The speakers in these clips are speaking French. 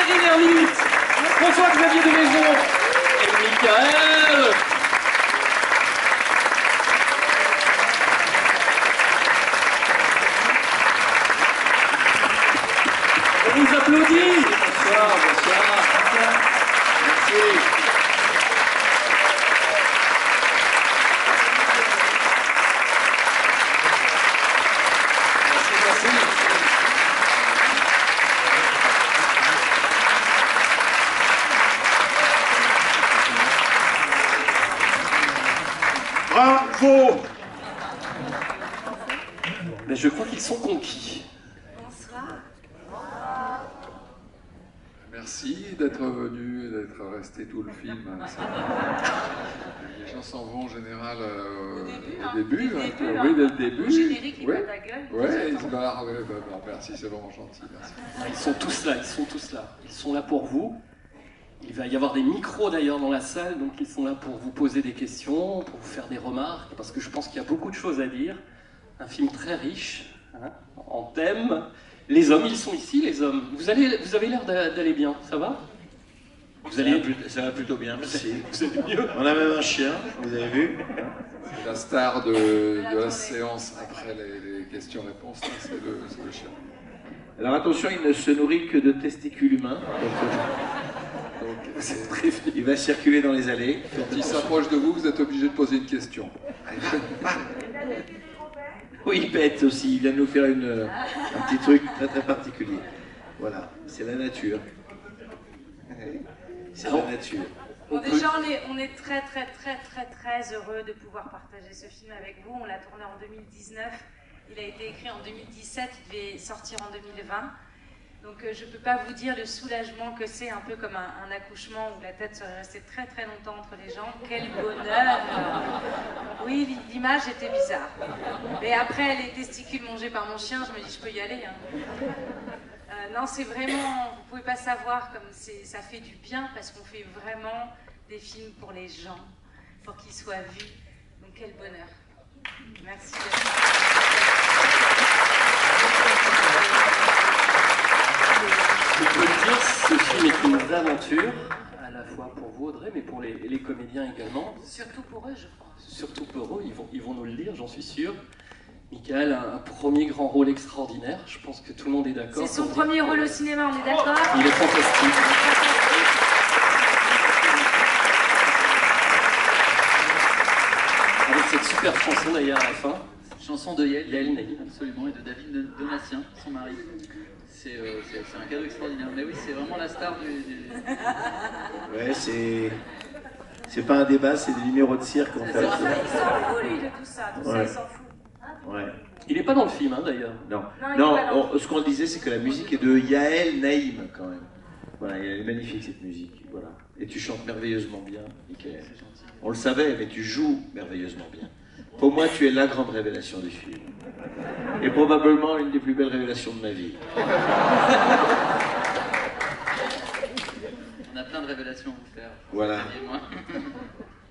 Séverine Hermite, François-Xavier de Maison et Michael. On vous applaudit. Bonsoir, bonsoir. Merci. Bravo! Mais je crois qu'ils sont conquis. Bonsoir. Merci d'être venu et d'être resté tout le film. Les gens s'en vont en général au début. Oui, dès le début. Au générique, ils Ouais. battent la gueule. Ouais, ils se barrent. Ouais, merci, c'est vraiment gentil. Merci. Ils sont tous là, ils sont tous là. Ils sont là pour vous. Il va y avoir des micros d'ailleurs dans la salle, donc ils sont là pour vous poser des questions, pour vous faire des remarques, parce que je pense qu'il y a beaucoup de choses à dire. Un film très riche, hein, en thème. Les hommes, ils sont ici, les hommes. Vous avez l'air d'aller bien, ça va? Ça va plutôt bien, merci. Vous allez mieux? On a même un chien, vous avez vu? C'est la star de la séance après les questions-réponses, c'est le chien. Alors attention, il ne se nourrit que de testicules humains. Donc, C'est prévenu. il va circuler dans les allées. Quand il s'approche de vous, vous êtes obligé de poser une question. Oui, il pète aussi, il vient de nous faire un petit truc très très particulier. Voilà, c'est la nature. C'est la nature. Bon, déjà, on est très heureux de pouvoir partager ce film avec vous. On l'a tourné en 2019. Il a été écrit en 2017, il devait sortir en 2020. Donc je ne peux pas vous dire le soulagement que c'est, un peu comme un accouchement où la tête serait restée très longtemps entre les jambes. Quel bonheur! Oui, l'image était bizarre. Mais après les testicules mangés par mon chien, je me dis je peux y aller. Hein. Non, c'est vraiment, vous ne pouvez pas savoir comme ça fait du bien parce qu'on fait vraiment des films pour les gens, pour qu'ils soient vus. Donc quel bonheur. Merci. On peut le dire, ce film est une aventure, à la fois pour vous Audrey, mais pour les comédiens également. Surtout pour eux, je crois. Surtout pour eux, ils vont nous le dire, j'en suis sûr. Michael a un premier grand rôle extraordinaire, je pense que tout le monde est d'accord. C'est son premier rôle au cinéma, on est d'accord? Il est fantastique. Avec cette super chanson d'ailleurs à la fin. Chanson de Yael Naïm. Absolument, et de David Donatien, son mari. C'est un cadeau extraordinaire. Mais oui, c'est vraiment la star du... Ouais, c'est pas un débat, c'est des numéros de cirque en fait. Il s'en fout, lui, de tout ça. Tout ça, il s'en fout. Ouais. Il n'est pas dans le film, hein, d'ailleurs. Non, Non, il est pas dans ce qu'on disait, c'est que la musique est de Yael Naïm quand même. Voilà, elle est magnifique cette musique. Voilà. Et tu chantes merveilleusement bien, Michael. On le savait, mais tu joues merveilleusement bien. Pour moi, tu es la grande révélation du film. Et probablement l'une des plus belles révélations de ma vie. On a plein de révélations à vous faire. Voilà. Et moi.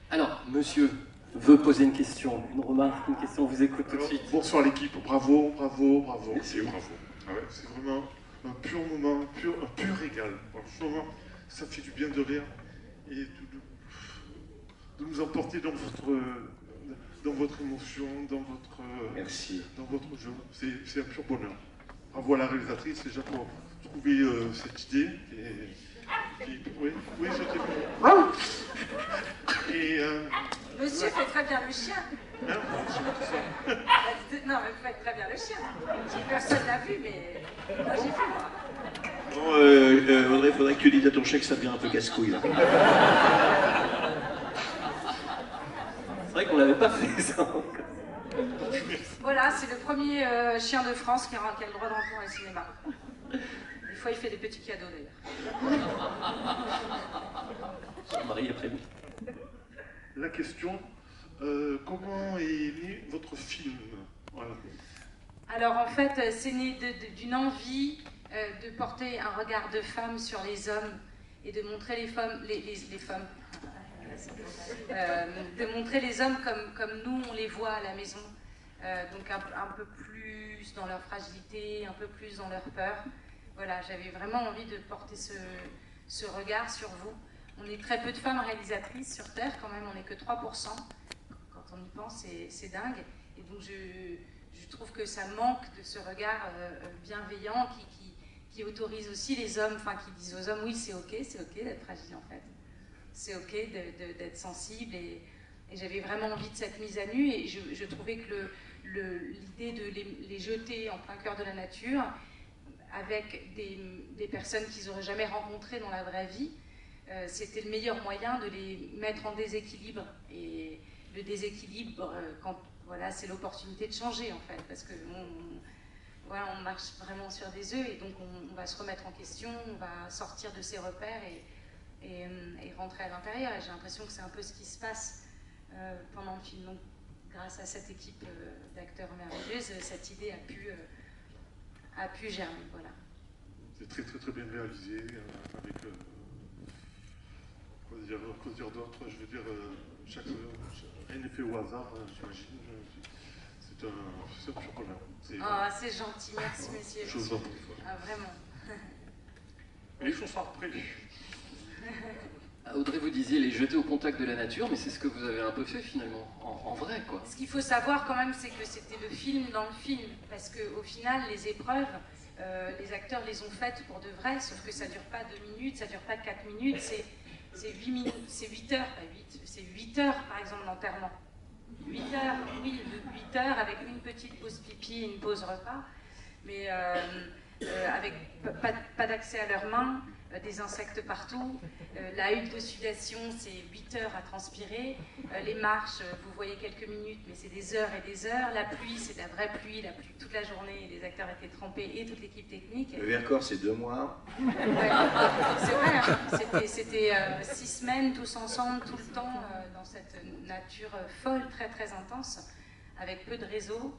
Alors, monsieur veut poser une question, une remarque, une question, on vous écoute tout de suite. Bonsoir l'équipe, bravo. C'est bravo. Ah ouais, c'est vraiment un pur moment, un pur régal. Franchement, ça fait du bien de rire et de nous emporter dans votre émotion, Merci. dans votre jeu. C'est un pur bonheur. Bravo à la réalisatrice déjà pour trouver cette idée. Oui, c'était bon. Et Monsieur fait très bien le chien. hein, c'est ça. Non, mais vous faites très bien le chien. Personne l'a vu, mais moi j'ai vu, moi. Bon, Audrey, faudrait que tu dises à ton chèque que ça devient un peu casse-couille là. C'est vrai qu'on n'avait pas fait ça encore. Voilà, c'est le premier chien de France qui a le droit d'entrer dans le cinéma. Des fois, il fait des petits cadeaux d'ailleurs. Son mari est prévu. La question, comment est né votre film? Voilà. Alors en fait, c'est né d'une envie de porter un regard de femme sur les hommes et de montrer les femmes, de montrer les hommes comme nous on les voit à la maison, donc un peu plus dans leur fragilité, un peu plus dans leur peur. voilà, j'avais vraiment envie de porter ce regard sur vous. On est très peu de femmes réalisatrices sur Terre, quand même, on n'est que 3%. Quand on y pense, c'est dingue. Et donc je trouve que ça manque de ce regard bienveillant qui autorise aussi les hommes, enfin qui disent aux hommes, oui, c'est ok d'être fragile en fait. C'est ok d'être sensible. Et j'avais vraiment envie de cette mise à nu. Et je trouvais que l'idée de les jeter en plein cœur de la nature, avec des personnes qu'ils n'auraient jamais rencontrées dans la vraie vie, c'était le meilleur moyen de les mettre en déséquilibre. Et le déséquilibre, voilà, c'est l'opportunité de changer en fait, parce que voilà, on marche vraiment sur des œufs et donc on va se remettre en question, on va sortir de ses repères et rentrer à l'intérieur. Et j'ai l'impression que c'est un peu ce qui se passe pendant le film. Donc, grâce à cette équipe d'acteurs merveilleuse, cette idée a pu germer. Voilà. C'est très très très bien réalisé, avec quoi dire d'autre, je veux dire, rien n'est fait au hasard, j'imagine. C'est un pur bonheur. Ah, c'est gentil, merci monsieur. Chose d'en Ah, vraiment. Et il faut faire après. Audrey, vous disiez les jeter au contact de la nature, mais c'est ce que vous avez un peu fait finalement, en vrai quoi. Ce qu'il faut savoir quand même, c'est que c'était le film dans le film, parce qu'au final, les épreuves, les acteurs les ont faites pour de vrai, sauf que ça ne dure pas 2 minutes, ça ne dure pas 4 minutes, c'est 8 minutes, c'est 8 heures, c'est 8 heures par exemple d'enterrement. 8 heures, oui, 8 heures avec une petite pause pipi et une pause repas, mais avec pas d'accès à leurs mains, des insectes partout, la hutte de sudation, c'est 8 heures à transpirer, les marches, vous voyez quelques minutes, mais c'est des heures et des heures, la pluie, c'est de la vraie pluie, la pluie toute la journée, les acteurs étaient trempés et toute l'équipe technique. Le Vercors, c'est 2 mois. Ouais, c'est vrai, hein, c'était 6 semaines tous ensemble, tout le temps, dans cette nature folle, très très intense, avec peu de réseau.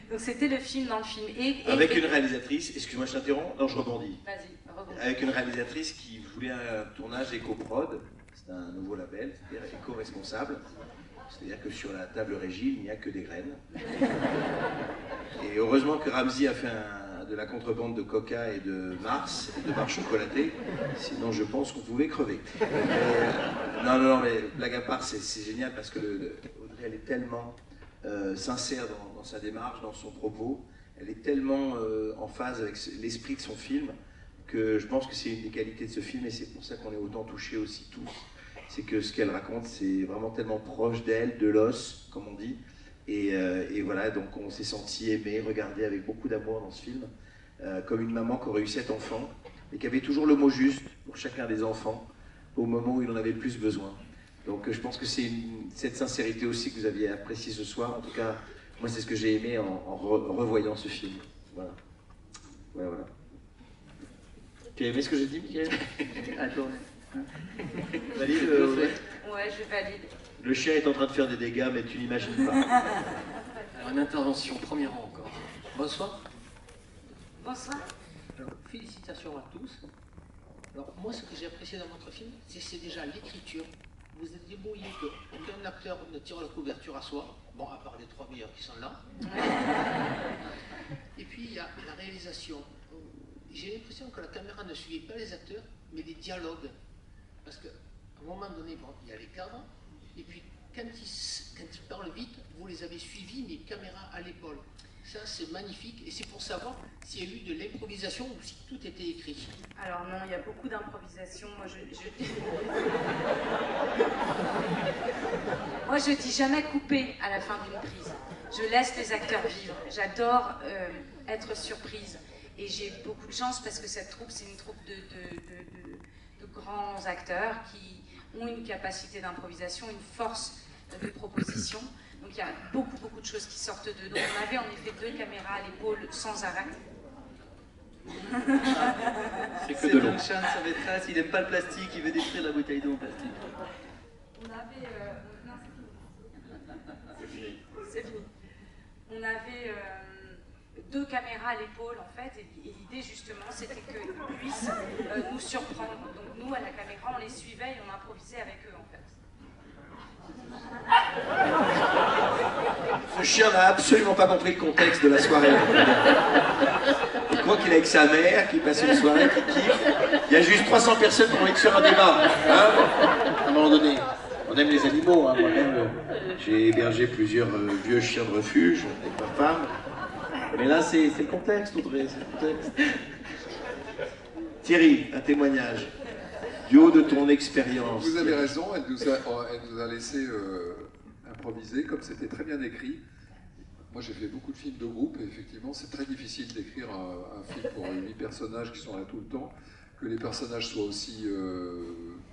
Donc c'était le film dans le film. Avec une réalisatrice, excuse-moi je t'interromps, non je rebondis. Vas-y, rebondis. Avec une réalisatrice qui voulait un tournage éco-prod, c'est un nouveau label, c'est-à-dire éco-responsable. C'est-à-dire que sur la table régie, il n'y a que des graines. Et heureusement que Ramsey a fait de la contrebande de Coca et de Mars, et de barres chocolatées, sinon je pense qu'on pouvait crever. Non, mais blague à part, c'est génial parce que Audrey, elle est tellement sincère dans sa démarche, dans son propos, elle est tellement en phase avec l'esprit de son film que je pense que c'est une des qualités de ce film et c'est pour ça qu'on est autant touchés aussi tous. C'est que ce qu'elle raconte, c'est vraiment tellement proche d'elle, de l'os, comme on dit. Et voilà, donc on s'est senti aimé, regardé avec beaucoup d'amour dans ce film, comme une maman qui aurait eu 7 enfants et qui avait toujours le mot juste pour chacun des enfants au moment où il en avait le plus besoin. Donc je pense que c'est cette sincérité aussi que vous aviez appréciée ce soir. En tout cas, moi c'est ce que j'ai aimé en revoyant ce film. Voilà. Ouais, voilà. Tu as aimé ce que j'ai dit, Mickaël? Attends. Valide, Ouais, je valide. Le chien est en train de faire des dégâts, mais tu n'imagines pas. Alors une intervention, premier rang encore. Bonsoir. Bonsoir. Alors, félicitations à tous. Alors, moi, ce que j'ai apprécié dans votre film, c'est déjà l'écriture. Vous êtes débrouillé qu'aucun acteur ne tire la couverture à soi, bon, à part les 3 meilleurs qui sont là. Et puis, il y a la réalisation. J'ai l'impression que la caméra ne suivait pas les acteurs, mais les dialogues. Parce qu'à un moment donné, bon, il y a les cadres, et puis quand ils parlent vite, vous les avez suivis, mais caméra à l'épaule. Ça, c'est magnifique, et c'est pour savoir s'il y a eu de l'improvisation ou si tout était écrit. Alors non, il y a beaucoup d'improvisation. Moi, je dis jamais couper à la fin d'une prise. Je laisse les acteurs vivre. J'adore être surprise. Et j'ai beaucoup de chance parce que cette troupe, c'est une troupe de grands acteurs qui ont une capacité d'improvisation, une force de proposition. Donc il y a beaucoup de choses qui sortent d'eux. Donc on avait en effet 2 caméras à l'épaule sans arrêt. C'est que de l'eau. Le chat de sa maîtresse, il n'aime pas le plastique, il veut détruire la bouteille d'eau en plastique. On avait... non, c'est fini. C'est fini. On avait 2 caméras à l'épaule en fait, et l'idée justement c'était qu'ils puissent nous surprendre. Donc nous à la caméra on les suivait et on improvisait avec eux en fait. Ce chien n'a absolument pas compris le contexte de la soirée. Il croit qu'il est avec sa mère, qu'il passe une soirée, qu'il kiffe. Il y a juste 300 personnes qui ont envie de faire un débat. Hein, à un moment donné, on aime les animaux. Hein. Moi-même, j'ai hébergé plusieurs vieux chiens de refuge avec ma femme. Mais là, c'est le contexte, Audrey, c'est le contexte. Thierry, un témoignage. Du haut de ton expérience. Vous avez raison, elle nous a laissé improviser, comme c'était très bien écrit. Moi, j'ai fait beaucoup de films de groupe, et effectivement, c'est très difficile d'écrire un film pour 8 personnages qui sont là tout le temps, que les personnages soient aussi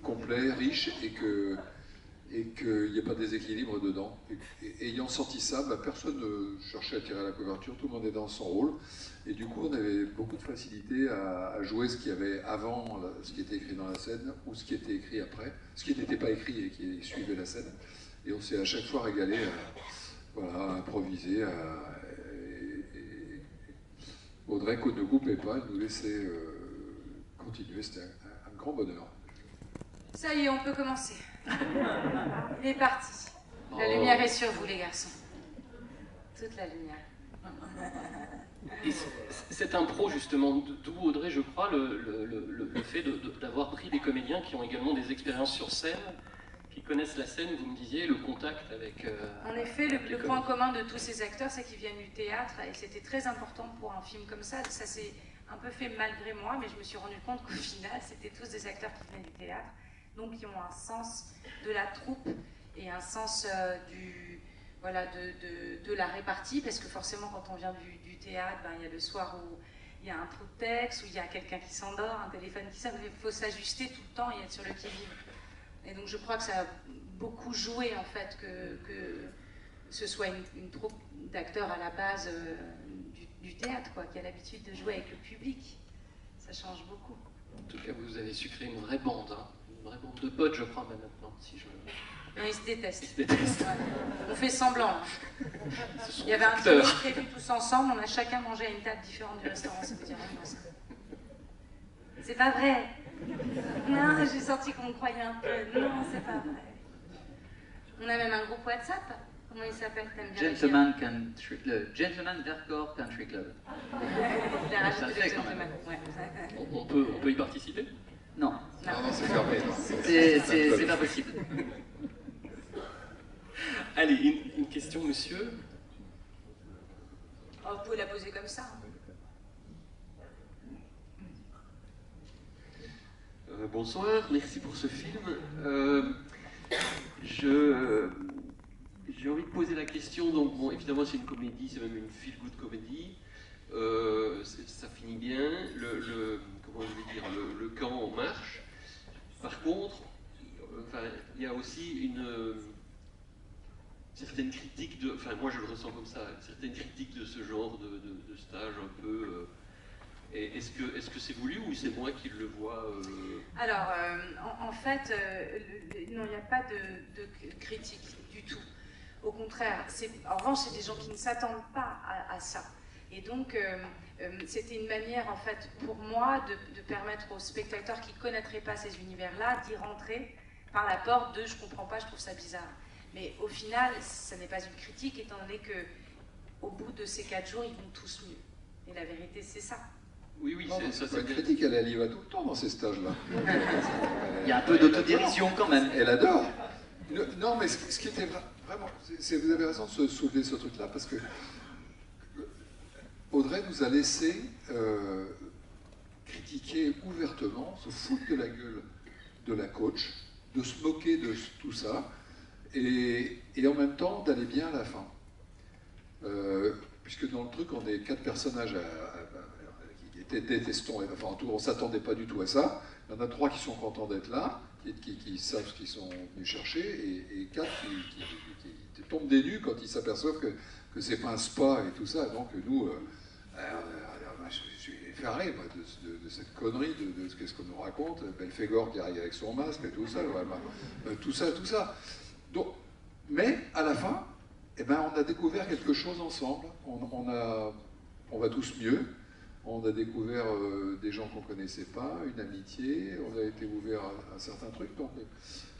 complets, riches, et qu'il n'y ait pas de déséquilibre dedans. Et ayant senti ça, personne ne cherchait à tirer la couverture, tout le monde est dans son rôle. Et du coup, on avait beaucoup de facilité à jouer ce qu'il y avait avant, ce qui était écrit dans la scène, ou ce qui était écrit après, ce qui n'était pas écrit et qui suivait la scène. Et on s'est à chaque fois régalé à improviser. Audrey ne coupait pas, elle nous laissait continuer, c'était un grand bonheur. Ça y est, on peut commencer. Il est parti. La lumière est sur vous, les garçons. Toute la lumière. Et cette impro, justement, d'où Audrey, je crois, le fait d'avoir pris des comédiens qui ont également des expériences sur scène, qui connaissent la scène, vous me disiez, le contact avec... En effet, le point commun de tous ces acteurs, c'est qu'ils viennent du théâtre, et c'était très important pour un film comme ça. Ça s'est un peu fait malgré moi, mais je me suis rendu compte qu'au final, c'était tous des acteurs qui venaient du théâtre, donc qui ont un sens de la troupe et un sens de la répartie, parce que forcément, quand on vient du théâtre, il y a le soir où il y a un trou de texte, où il y a quelqu'un qui s'endort, un téléphone qui sonne, il faut s'ajuster tout le temps et être sur le qui-vive. Et donc je crois que ça a beaucoup joué, en fait, que ce soit une troupe d'acteurs à la base du théâtre, qui a l'habitude de jouer avec le public. Ça change beaucoup. En tout cas, vous avez su créer une vraie bande, hein. Une vraie bande de potes, je crois, même maintenant, si je... Non, ils se détestent. Ils se détestent. Ouais. On fait semblant. Il y avait un dîner prévu tous ensemble, on a chacun mangé à une table différente du restaurant, ça veut dire rien, ça. C'est pas vrai. Non, j'ai senti qu'on me croyait un peu. Non, c'est pas vrai. On a même un groupe WhatsApp. Comment il s'appelle? Gentleman Vercors Country Club. Il a rajouté le gentleman. Ouais. On peut y participer? Non. Non, c'est fermé. C'est pas possible. Allez, une question, monsieur. Oh, vous pouvez la poser comme ça. Bonsoir, merci pour ce film. J'ai envie de poser la question, donc bon, évidemment c'est une comédie, c'est même une feel-good comédie. Ça finit bien, comment je vais dire, le camp en marche. Par contre, il y a aussi une certaine critique moi je le ressens comme ça, une certaine critique de ce genre de stage un peu. Est-ce que c'est voulu ou c'est moi qui le vois Alors, en fait, non, il n'y a pas de critique du tout. Au contraire, en revanche, c'est des gens qui ne s'attendent pas à ça. Et donc, c'était une manière, en fait, pour moi, de permettre aux spectateurs qui ne connaîtraient pas ces univers-là d'y rentrer par la porte de « je ne comprends pas, je trouve ça bizarre ». Mais au final, ça n'est pas une critique, étant donné qu'au bout de ces 4 jours, ils vont tous mieux. Et la vérité, c'est ça. Oui, c'est une critique, elle y va tout le temps dans ces stages-là. Il y a un peu d'autodérision quand même. Elle adore. Non, mais ce qui était vraiment... vous avez raison de soulever ce truc-là, parce que Audrey nous a laissé critiquer ouvertement, se foutre de la gueule de la coach, de se moquer de tout ça, et en même temps d'aller bien à la fin. Puisque dans le truc, on est 4 personnages détestons, enfin on ne s'attendait pas du tout à ça. Il y en a 3 qui sont contents d'être là, qui savent ce qu'ils sont venus chercher, et 4 qui tombent des nues quand ils s'aperçoivent que c'est pas un spa et tout ça. Donc nous, je suis effaré moi, de cette connerie, de ce qu'on nous raconte, Belphégor qui arrive avec son masque et tout ça, tout ça. Donc, mais à la fin, on a découvert quelque chose ensemble, on va tous mieux. On a découvert des gens qu'on ne connaissait pas, une amitié, on a été ouvert à certains trucs. Donc,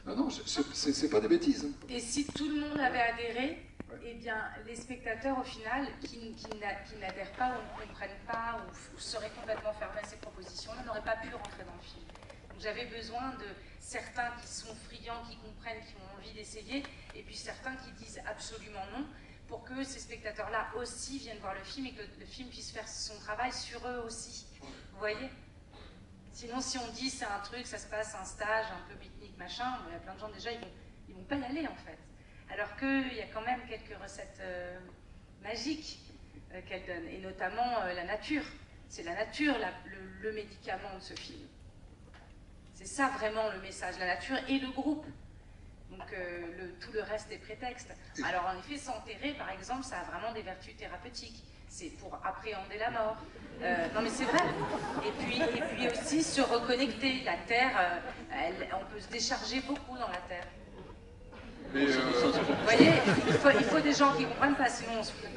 non, c'est pas des bêtises. Et si tout le monde avait adhéré, eh bien, les spectateurs, au final, qui n'adhèrent pas ou ne comprennent pas ou seraient complètement fermés à ces propositions-là, n'auraient pas pu rentrer dans le film. Donc j'avais besoin de certains qui sont friands, qui comprennent, qui ont envie d'essayer, et puis certains qui disent absolument non, pour que ces spectateurs-là aussi viennent voir le film et que le film puisse faire son travail sur eux aussi. Vous voyez ? Sinon, si on dit c'est un truc, ça se passe un stage, un peu pique-nique, machin, il y a plein de gens déjà, ils vont pas y aller en fait. Alors qu'il y a quand même quelques recettes magiques qu'elle donne, et notamment la nature. C'est la nature le médicament de ce film. C'est ça vraiment le message, la nature et le groupe. Donc tout le reste est prétexte. Alors en effet, s'enterrer par exemple, ça a vraiment des vertus thérapeutiques. C'est pour appréhender la mort. Non mais c'est vrai. Et puis aussi se reconnecter. La terre, on peut se décharger beaucoup dans la terre. Mais Vous voyez, il faut des gens qui comprennent pas, sinon on se fout de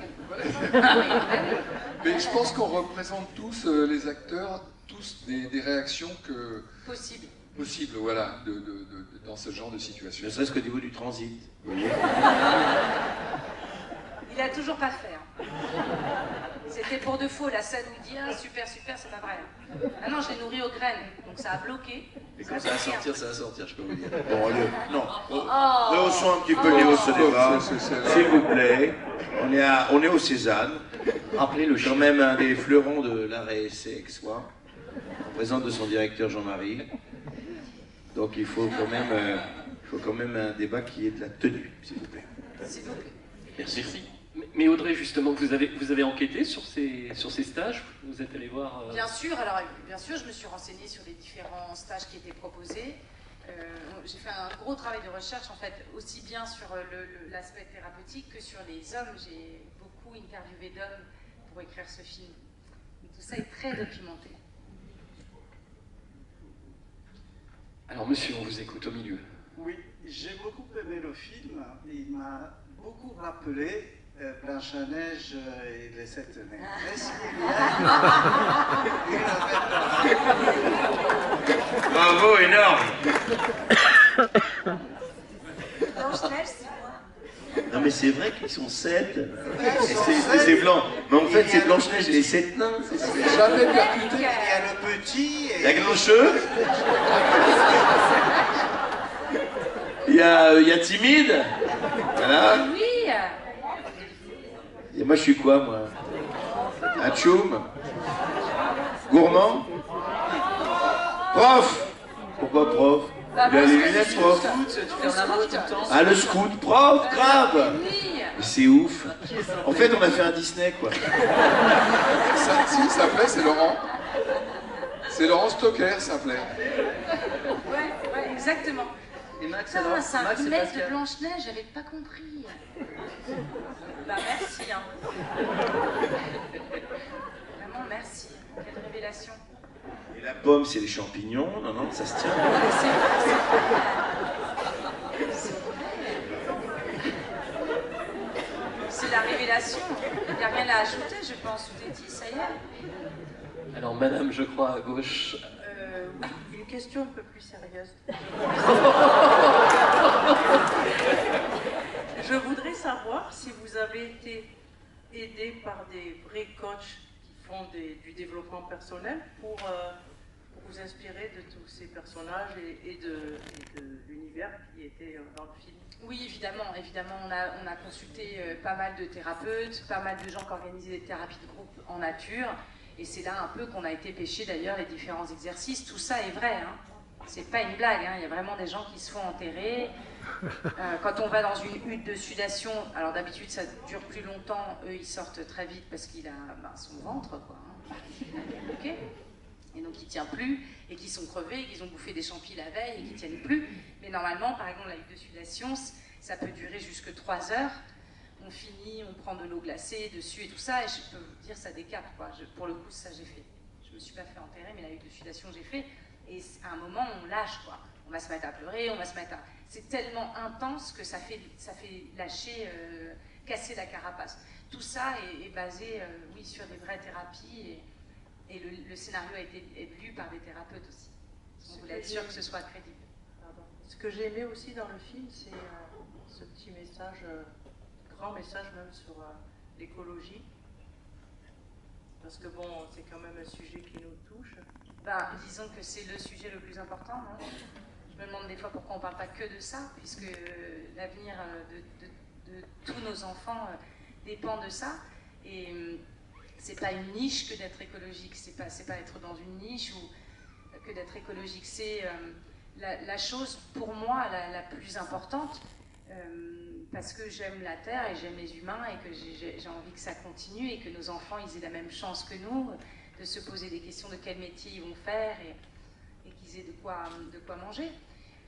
mais je pense qu'on représente tous, les acteurs, tous des réactions possibles, voilà, dans ce genre de situation. Ne serait-ce qu'au niveau du transit. Vous voyez. Il a toujours pas fait. Hein. C'était pour de faux, la scène où il dit « Ah, super, super, c'est pas vrai. » Ah non, je l'ai nourri aux graines, donc ça a bloqué. Et quand ça va sortir, je peux vous dire. Bon, allez, non. Rehaussons un petit peu les hausses de débat. S'il vous plaît. On est au Cézanne. Rappelez-le quand même un des fleurons de l'art et essai aixois, en présence de son directeur Jean-Marie. Donc il faut quand même un débat qui ait de la tenue, s'il vous plaît. S'il vous plaît. Merci. Mais Audrey, justement, vous avez enquêté sur ces stages? Vous êtes allé voir Bien sûr, alors bien sûr, je me suis renseignée sur les différents stages qui étaient proposés. J'ai fait un gros travail de recherche, en fait, aussi bien sur l'aspect thérapeutique que sur les hommes. J'ai beaucoup interviewé d'hommes pour écrire ce film. Donc, tout ça est très documenté. Alors, monsieur, on vous écoute au milieu. Oui, j'ai beaucoup aimé le film. Il m'a beaucoup rappelé Blanche-Neige et les 7 neiges. Est-ce qu'il y a une Bravo, énorme. Blanche-Neige, c'est moi. Non mais c'est vrai qu'ils sont 7. Et c'est blanc. Mais en fait, c'est Blanche-Neige et les 7 nains. Jamais percuté. Il y a le petit et... La grincheux. Il y a timide. Voilà. Oui. Et moi, je suis quoi, moi? Un tchoum? Gourmand? Prof? Pourquoi prof? Il a les lunettes, prof. Tu fermes la marche tout le temps. Ah, le scout, prof, grave. Oui. Mais c'est ouf. En fait, on a fait un Disney, quoi. Ça s'appelait, c'est Laurent. C'est Laurent Stocker, ça s'appelait. Ouais, exactement. Et Max, Putain, alors c'est un Max et remake de Pascal. Blanche-Neige, j'avais pas compris. Bah merci, hein. Vraiment merci. Quelle révélation. Et la pomme, c'est les champignons. Non, non, ça se tient. C'est vrai. C'est la révélation. Il n'y a rien à ajouter, je pense. Tout est dit, ça y est. Alors, madame, je crois, à gauche. Oui, une question un peu plus sérieuse. Je voudrais savoir si vous avez été aidé par des vrais coachs qui font du développement personnel pour vous inspirer de tous ces personnages et de l'univers qui était dans le film. Oui, évidemment. On a consulté pas mal de thérapeutes, pas mal de gens qui organisaient des thérapies de groupe en nature. Et c'est là un peu qu'on a été pêcher d'ailleurs les différents exercices. Tout ça est vrai, hein. C'est pas une blague, hein. Il y a vraiment des gens qui se font enterrer. Quand on va dans une hutte de sudation, alors d'habitude ça dure plus longtemps, eux ils sortent très vite parce qu'il a son ventre, quoi. Hein. Ok ? Et donc il tient plus, et qu'ils sont crevés, qu'ils ont bouffé des champis la veille et qu'ils tiennent plus. Mais normalement, par exemple, la hutte de sudation, ça peut durer jusque 3 heures. On finit, on prend de l'eau glacée dessus et tout ça, et je peux vous dire, ça décape, quoi. Pour le coup, ça j'ai fait. Je me suis pas fait enterrer, mais la hutte de sudation, j'ai fait. Et à un moment, on lâche, quoi. On va se mettre à pleurer, on va se mettre à... C'est tellement intense que ça fait lâcher, casser la carapace. Tout ça est basé, oui, sur des vraies thérapies, et le scénario a été lu par des thérapeutes aussi. On voulait être sûr que ce soit crédible. Pardon. Ce que j'ai aimé aussi dans le film, c'est ce petit message grand message même sur l'écologie. Parce que bon, c'est quand même un sujet qui nous touche. Ben, disons que c'est le sujet le plus important. Hein. Je me demande des fois pourquoi on ne parle pas que de ça, puisque l'avenir de tous nos enfants dépend de ça. Et c'est pas une niche que d'être écologique, c'est pas être dans une niche ou que d'être écologique. C'est la chose pour moi la plus importante, parce que j'aime la Terre et j'aime les humains et que j'ai envie que ça continue et que nos enfants ils aient la même chance que nous, de se poser des questions de quel métier ils vont faire et qu'ils aient de quoi manger.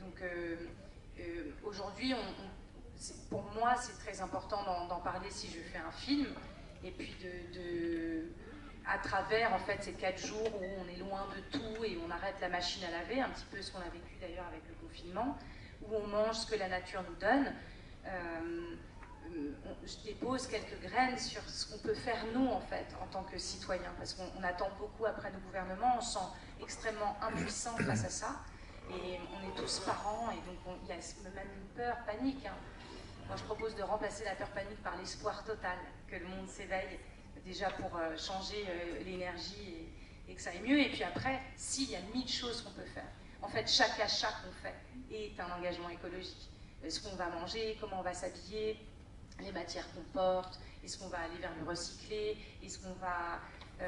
Donc aujourd'hui, pour moi, c'est très important d'en parler si je fais un film, et puis à travers en fait ces 4 jours où on est loin de tout et on arrête la machine à laver, un petit peu ce qu'on a vécu d'ailleurs avec le confinement, où on mange ce que la nature nous donne. Je dépose quelques graines sur ce qu'on peut faire nous en fait en tant que citoyens, parce qu'on attend beaucoup après nos gouvernements, on se sent extrêmement impuissant face à ça, et on est tous parents, et donc il y a même une peur, panique. Hein. Moi je propose de remplacer la peur panique par l'espoir total, que le monde s'éveille déjà pour changer l'énergie et que ça aille mieux, et puis après, s'il y a 1000 choses qu'on peut faire. En fait, chaque achat qu'on fait est un engagement écologique. Ce qu'on va manger, comment on va s'habiller, les matières qu'on porte, est-ce qu'on va aller vers le recyclé, est-ce qu'on va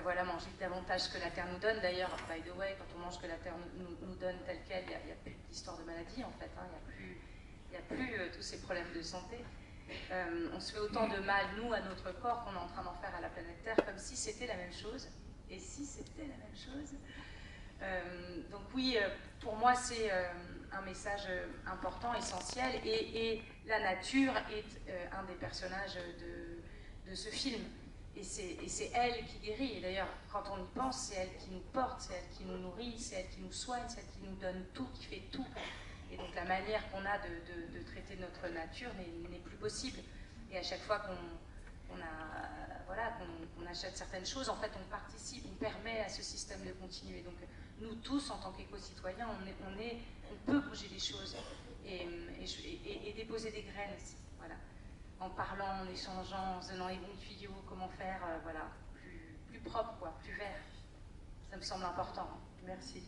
voilà, manger davantage que la Terre nous donne. D'ailleurs, by the way, quand on mange que la Terre nous donne telle qu'elle, il n'y a plus d'histoire de maladie en fait, hein, il n'y a plus tous ces problèmes de santé. On se fait autant de mal, nous, à notre corps, qu'on est en train d'en faire à la planète Terre, comme si c'était la même chose. Et si c'était la même chose donc oui, pour moi, c'est un message important, essentiel, et la nature est un des personnages de ce film. Et c'est elle qui guérit. Et d'ailleurs, quand on y pense, c'est elle qui nous porte, c'est elle qui nous nourrit, c'est elle qui nous soigne, c'est elle qui nous donne tout, qui fait tout. Et donc la manière qu'on a de traiter notre nature n'est plus possible. Et à chaque fois qu'on achète certaines choses, en fait, on participe, on permet à ce système de continuer. Donc nous tous, en tant qu'éco-citoyens, on peut bouger les choses et déposer des graines aussi. Voilà. En parlant, en échangeant, en se donnant les bons tuyaux, comment faire voilà, plus propre, quoi, plus vert. Ça me semble important. Merci.